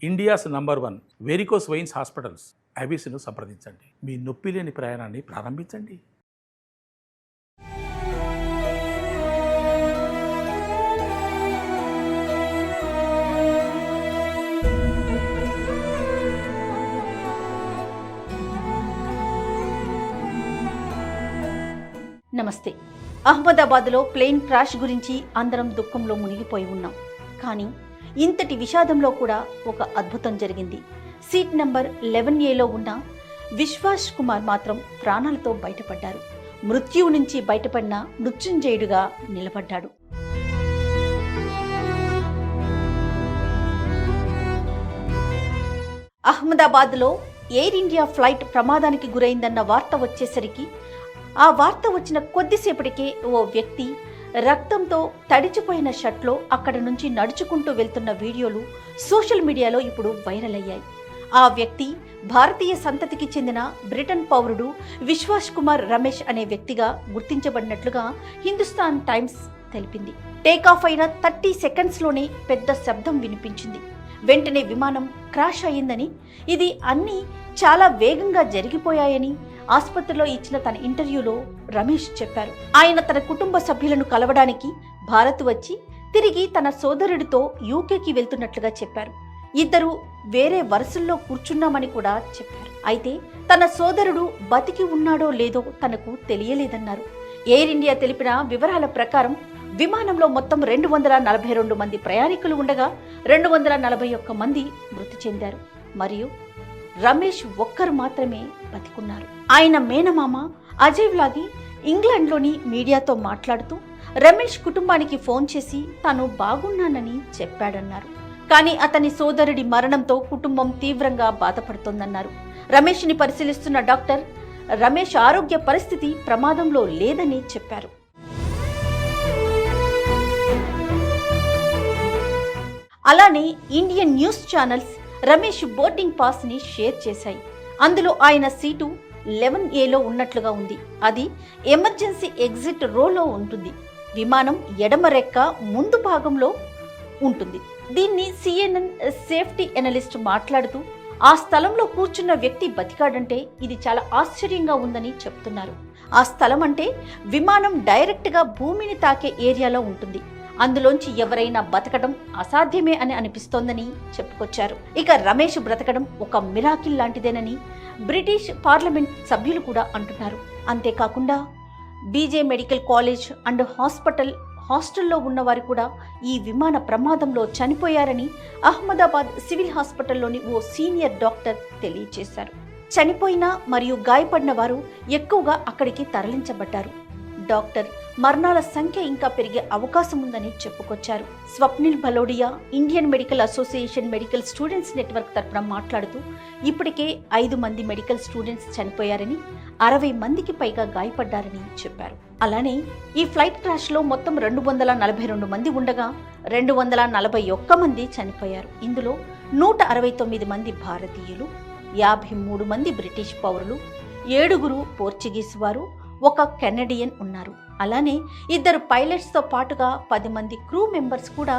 India's number 1 varicose veins hospitals ఐబీసీను సంప్రదించండి. మీ నొప్పి లేని ప్రయాణాన్ని ప్రారంభించండి. నమస్తే. అహ్మదాబాద్లో ప్లేన్ క్రాష్ గురించి అందరం దుఃఖంలో మునిగిపోయి ఉన్నాం. కానీ ఇంతటి విషాదంలో కూడా ఒక అద్భుతం జరిగింది. సీట్ నంబర్ 11Aలో ఉన్న విశ్వాస్ కుమార్ మాత్రం ప్రాణాలతో బయటపడ్డారు. మృత్యువు నుంచి బయటపడిన మృత్యుంజయుడుగా నిలబడ్డాడు. అహ్మదాబాద్లో ఎయిర్ ఇండియా ఫ్లైట్ ప్రమాదానికి గురైందన్న వార్త వచ్చేసరికి ఆ వార్త వచ్చిన కొద్దిసేపటికే ఓ వ్యక్తి రక్తంతో తడిచిపోయిన షర్ట్లో అక్కడ నుంచి నడుచుకుంటూ వెళ్తున్న వీడియోలు సోషల్ మీడియాలో ఇప్పుడు వైరల్ అయ్యాయి. ఆ వ్యక్తి భారతీయ సంతతికి చెందిన బ్రిటన్ పౌరుడు విశ్వాస్ కుమార్ రమేష్ అనే వ్యక్తిగా గుర్తించబడినట్లుగా హిందుస్థాన్ టైమ్స్ తెలిపింది. టేకాఫ్ అయిన 30 సెకండ్స్లోనే పెద్ద శబ్దం వినిపించింది. వెంటనే విమానం క్రాష్ అయ్యిందని, ఇది అన్నీ చాలా వేగంగా జరిగిపోయాయని ఆసుపత్రిలో ఇచ్చిన తన ఇంటర్వ్యూలో రమేష్ చెప్పారు. ఆయన తన కుటుంబ సభ్యులను కలవడానికి భారత్ వచ్చి తిరిగి తన సోదరుడితో యూకేకి వెళ్తున్నట్లుగా చెప్పారు. ఇద్దరు వేరే వరుసల్లో కూర్చున్నామని కూడా చెప్పారు. అయితే తన సోదరుడు బతికి ఉన్నాడో లేదో తనకు తెలియలేదన్నారు. ఎయిర్ ఇండియా తెలిపిన వివరాల ప్రకారం విమానంలో మొత్తం 242 మంది ప్రయాణికులు ఉండగా 241 మంది మృతి చెందారు. మరియు రమేష్ ఒక్కరు మాత్రమే బతికున్నారు. ఆయన మేనమామ అజయ్ వ్లాగి ఇంగ్లాండ్లోని మీడియాతో మాట్లాడుతూ రమేష్ కుటుంబానికి ఫోన్ చేసి తాను బాగున్నానని చెప్పాడన్నారు. కానీ అతని సోదరుడి మరణంతో కుటుంబం తీవ్రంగా బాధపడుతోందన్నారు. రమేష్ని పరిశీలిస్తున్న డాక్టర్ రమేష్ ఆరోగ్య పరిస్థితి ప్రమాదంలో లేదని చెప్పారు. అలానే Indian news channels Ramesh boarding pass ని షేర్ చేశాయి. అందులో ఆయన సీటు 11Aలో ఉన్నట్లుగా ఉంది. అది ఎమర్జెన్సీ ఎగ్జిట్ రోలో ఉంటుంది. విమానం ఎడమ రెక్క ముందు భాగంలో ఉంటుంది. దీన్ని CNN సేఫ్టీ ఎనలిస్ట్ మాట్లాడుతూ ఆ స్థలంలో కూర్చున్న వ్యక్తి బతికాడంటే ఇది చాలా ఆశ్చర్యంగా ఉందని చెప్తున్నారు. ఆ స్థలం అంటే విమానం డైరెక్ట్గా భూమిని తాకే ఏరియాలో ఉంటుంది. అందులోంచి ఎవరైనా బతకడం అసాధ్యమే అని అనిపిస్తోందని చెప్పుకొచ్చారు. ఇక రమేష్ బ్రతకడం ఒక మిరాకిల్ లాంటిదేనని బ్రిటిష్ పార్లమెంట్ సభ్యులు కూడా అంటున్నారు. అంతేకాకుండా బీజే మెడికల్ కాలేజ్ అండ్ హాస్టల్లో ఉన్నవారు కూడా ఈ విమాన ప్రమాదంలో చనిపోయారని అహ్మదాబాద్ సివిల్ హాస్పిటల్లోని ఓ సీనియర్ డాక్టర్ తెలియజేశారు. చనిపోయిన మరియు గాయపడిన వారు ఎక్కువగా అక్కడికి తరలించబడ్డారు. డాక్టర్ మరణాల సంఖ్య ఇంకా పెరిగే అవకాశం ఉందని చెప్పుకొచ్చారు. Swapnil Bhalodia Indian Medical Association medical students network తరఫున మాట్లాడుతూ ఇప్పటికే 5 మంది మెడికల్ స్టూడెంట్స్ చనిపోయారని, 60 మందికి పైగా గాయపడ్డారని చెప్పారు. అలానే ఈ ఫ్లైట్ క్రాష్లో మొత్తం 242 మంది ఉండగా 241 మంది చనిపోయారు. ఇందులో 169 మంది భారతీయులు, 53 మంది బ్రిటిష్ పౌరులు, 7 పోర్చుగీస్ వారు, 1 కెనడియన్ ఉన్నారు. అలానే 2 పైలట్స్తో పాటుగా 10 మంది క్రూ మెంబర్స్ కూడా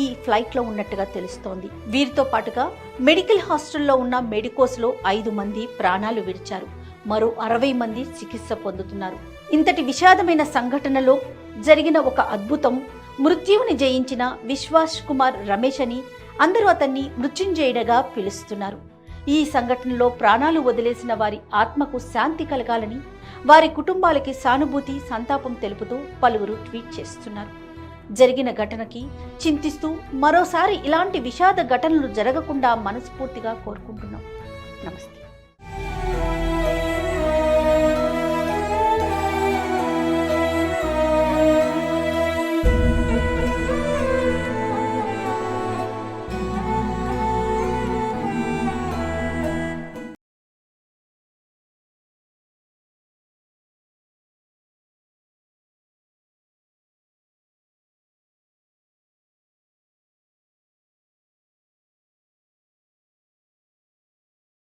ఈ ఫ్లైట్లో ఉన్నట్టుగా తెలుస్తోంది. వీరితో పాటుగా మెడికల్ హాస్టల్లో ఉన్న మెడికోస్లో 5 మంది ప్రాణాలు విడిచారు. మరో 60 మంది చికిత్స పొందుతున్నారు. ఇంతటి విషాదమైన సంఘటనలో జరిగిన ఒక అద్భుతం, మృత్యువుని జయించిన విశ్వాస్ కుమార్ రమేష్ అని అందరూ అతన్ని మృత్యుంజయుడిగా పిలుస్తున్నారు. ఈ సంఘటనలో ప్రాణాలు వదిలేసిన వారి ఆత్మకు శాంతి కలగాలని, వారి కుటుంబాలకి సానుభూతి, సంతాపం తెలుపుతూ పలువురు ట్వీట్ చేస్తున్నారు. జరిగిన ఘటనకి చింతిస్తూ మరోసారి ఇలాంటి విషాద ఘటనలు జరగకుండా మనస్ఫూర్తిగా కోరుకుంటున్నాం. నమస్తే.